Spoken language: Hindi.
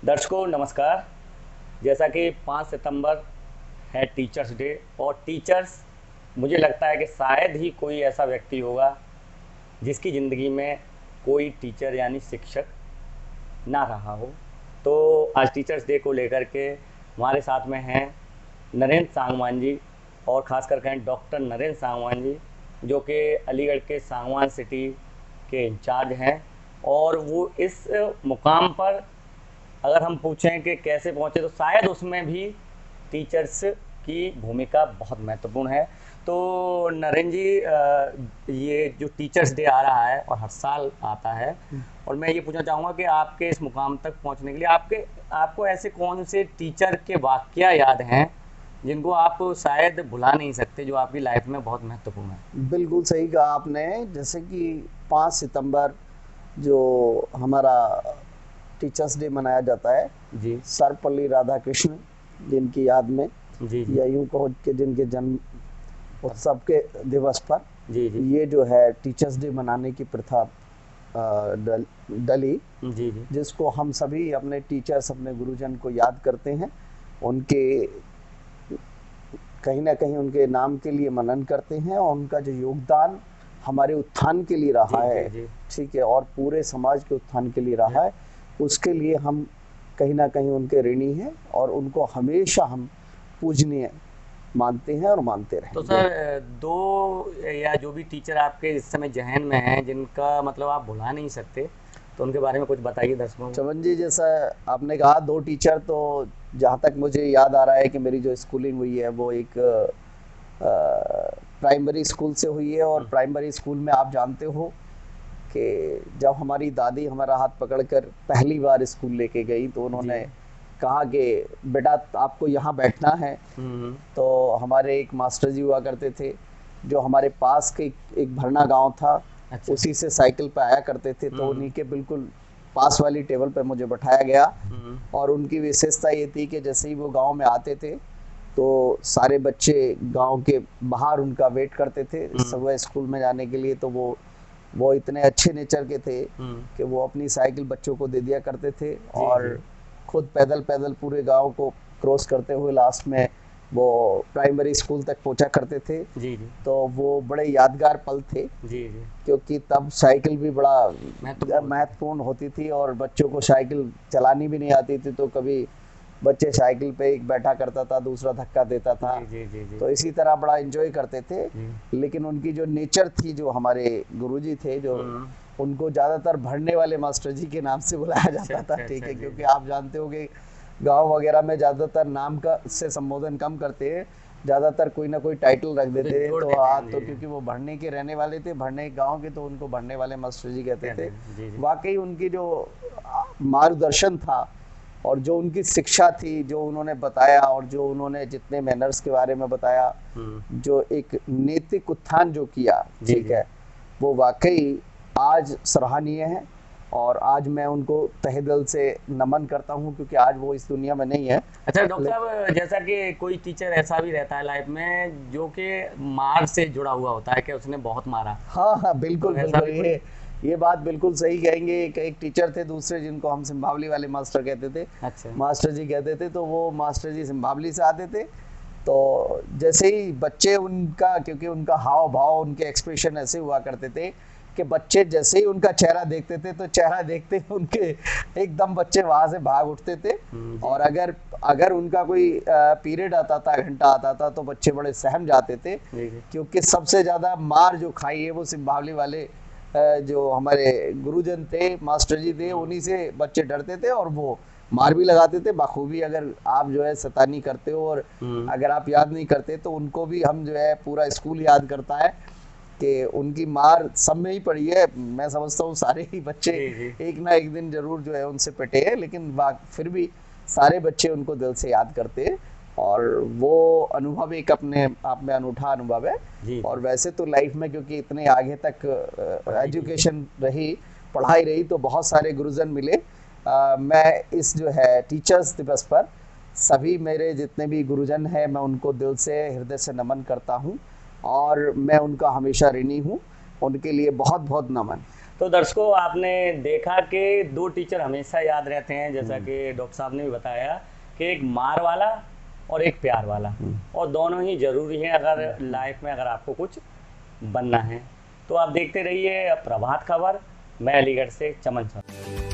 दर्शकों नमस्कार। जैसा कि 5 सितंबर है टीचर्स डे और टीचर्स, मुझे लगता है कि शायद ही कोई ऐसा व्यक्ति होगा जिसकी ज़िंदगी में कोई टीचर यानी शिक्षक ना रहा हो। तो आज टीचर्स डे को लेकर के हमारे साथ में हैं नरेंद्र सांगवान जी, और ख़ास करके डॉक्टर नरेंद्र सांगवान जी, जो कि अलीगढ़ के सांगवान सिटी के इंचार्ज हैं। और वो इस मुकाम पर अगर हम पूछें कि कैसे पहुंचे, तो शायद उसमें भी टीचर्स की भूमिका बहुत महत्वपूर्ण है। तो नरेंद्र जी, ये जो टीचर्स डे आ रहा है और हर साल आता है, और मैं ये पूछना चाहूँगा कि आपके इस मुकाम तक पहुंचने के लिए आपको ऐसे कौन से टीचर के वाकया याद हैं जिनको आप शायद भुला नहीं सकते, जो आपकी लाइफ में बहुत महत्वपूर्ण है? बिल्कुल सही कहा आपने। जैसे कि 5 सितंबर जो हमारा टीचर्स डे मनाया जाता है जी सर्वपल्ली राधाकृष्ण जिनकी याद में, जी जी या यूं कहो कि जिनके जन्म उत्सव के दिवस पर जी जी ये जो है टीचर्स डे मनाने की प्रथा डली, जी जी जिसको हम सभी अपने टीचर्स, अपने गुरुजन को याद करते हैं, उनके कहीं ना कहीं उनके नाम के लिए मनन करते हैं, और उनका जो योगदान हमारे उत्थान के लिए रहा जी, है, जी, जी। ठीक है, और पूरे समाज के उत्थान के लिए रहा है, उसके लिए हम कहीं ना कहीं उनके ऋणी हैं, और उनको हमेशा हम पूजनीय मानते हैं और मानते तो रहेंगे। सर, दो या जो भी टीचर आपके इस समय जहन में हैं जिनका मतलब आप भुला नहीं सकते, तो उनके बारे में कुछ बताइए दर्शकों को। चमन जी, जैसा आपने कहा 2 टीचर, तो जहाँ तक मुझे याद आ रहा है कि मेरी जो स्कूलिंग हुई है वो एक प्राइमरी स्कूल से हुई है, और प्राइमरी स्कूल में आप जानते हो कि जब हमारी दादी हमारा हाथ पकड़कर पहली बार स्कूल लेके गई, तो उन्होंने कहा कि बेटा आपको यहाँ बैठना है। तो हमारे एक मास्टर जी हुआ करते थे जो हमारे पास के एक भरना गांव था, अच्छा। उसी से साइकिल पे आया करते थे, तो उन्हीं के बिल्कुल पास वाली टेबल पे मुझे बैठाया गया। और उनकी विशेषता ये थी कि जैसे ही वो गांव में आते थे तो सारे बच्चे गांव के बाहर उनका वेट करते थे सुबह स्कूल में जाने के लिए। तो वो इतने अच्छे नेचर के थे कि वो अपनी साइकिल बच्चों को दे दिया करते थे, और खुद पैदल पैदल पूरे गांव को क्रॉस करते हुए लास्ट में वो प्राइमरी स्कूल तक पहुंचा करते थे। जी जी तो वो बड़े यादगार पल थे, जी जी क्योंकि तब साइकिल भी बड़ा महत्वपूर्ण महत्वपूर्ण होती थी, और बच्चों को साइकिल चलानी भी नहीं आती थी, तो कभी बच्चे साइकिल पे एक बैठा करता था, दूसरा धक्का देता था। जी जी जी तो इसी तरह बड़ा एंजॉय करते थे। लेकिन उनकी जो नेचर थी, जो हमारे गुरुजी थे, जो उनको ज्यादातर भरने वाले मास्टर जी के नाम से बुलाया जाता था, ठीक है, क्योंकि आप जानते हो कि गांव वगैरह में ज्यादातर नाम का से संबोधन कम करते हैं, ज्यादातर कोई ना कोई टाइटल रख देते हैं। तो तो क्योंकि वो भरने के रहने वाले थे, भरने गांव के, तो उनको भरने वाले मास्टर जी कहते थे। वाकई उनकी जो मार्गदर्शन था और जो उनकी शिक्षा थी, जो उन्होंने बताया, और जो उन्होंने जितने मैनर्स के बारे में बताया, जो एक नैतिक उत्थान जो किया, ठीक है, वो वाकई आज सराहनीय है। और आज मैं उनको तहे दिल से नमन करता हूँ, क्योंकि आज वो इस दुनिया में नहीं है। अच्छा डॉक्टर साहब, जैसा कि कोई टीचर ऐसा भी रहता है लाइफ में जो कि मार से जुड़ा हुआ होता है कि उसने बहुत मारा। हाँ हाँ, बिल्कुल तो बिल्कुल, ये बात बिल्कुल सही कहेंगे। एक टीचर थे दूसरे, जिनको हम सिंभावली वाले मास्टर कहते थे। अच्छा। मास्टर जी कहते थे। तो वो मास्टर जी सिंभावली से आते थे। तो जैसे ही बच्चे उनका, क्योंकि उनका हाव भाव, उनके एक्सप्रेशन ऐसे हुआ करते थे कि बच्चे जैसे ही उनका चेहरा देखते थे, तो चेहरा देखते ही उनके एकदम बच्चे वहां से भाग उठते थे। और अगर उनका कोई पीरियड आता था, घंटा आता था, तो बच्चे बड़े सहम जाते थे, क्योंकि सबसे ज्यादा मार जो खाई है वो सिंभावली वाले जो हमारे गुरुजन थे, मास्टर जी थे, उन्हीं से बच्चे डरते थे, और वो मार भी लगाते थे बखूबी। अगर आप जो है शैतानी करते हो और अगर आप याद नहीं करते, तो उनको भी हम जो है पूरा स्कूल याद करता है कि उनकी मार सब में ही पड़ी है। मैं समझता हूँ सारे ही बच्चे एक ना एक दिन जरूर जो है उनसे पिटे हैं, लेकिन फिर भी सारे बच्चे उनको दिल से याद करते हैं। और वो अनुभव एक अपने आप में अनूठा अनुभव है। और वैसे तो लाइफ में, क्योंकि इतने आगे तक एजुकेशन रही, पढ़ाई रही, तो बहुत सारे गुरुजन मिले। मैं इस जो है टीचर्स दिवस पर सभी मेरे जितने भी गुरुजन हैं, मैं उनको दिल से, हृदय से नमन करता हूँ, और मैं उनका हमेशा ऋणी हूँ। उनके लिए बहुत बहुत नमन। तो दर्शकों, आपने देखा कि दो टीचर हमेशा याद रहते हैं, जैसा कि डॉक्टर साहब ने भी बताया कि एक मार वाला और एक प्यार वाला, और दोनों ही ज़रूरी हैं अगर लाइफ में अगर आपको कुछ बनना है। तो आप देखते रहिए प्रभात खबर। मैं अलीगढ़ से चमन सर।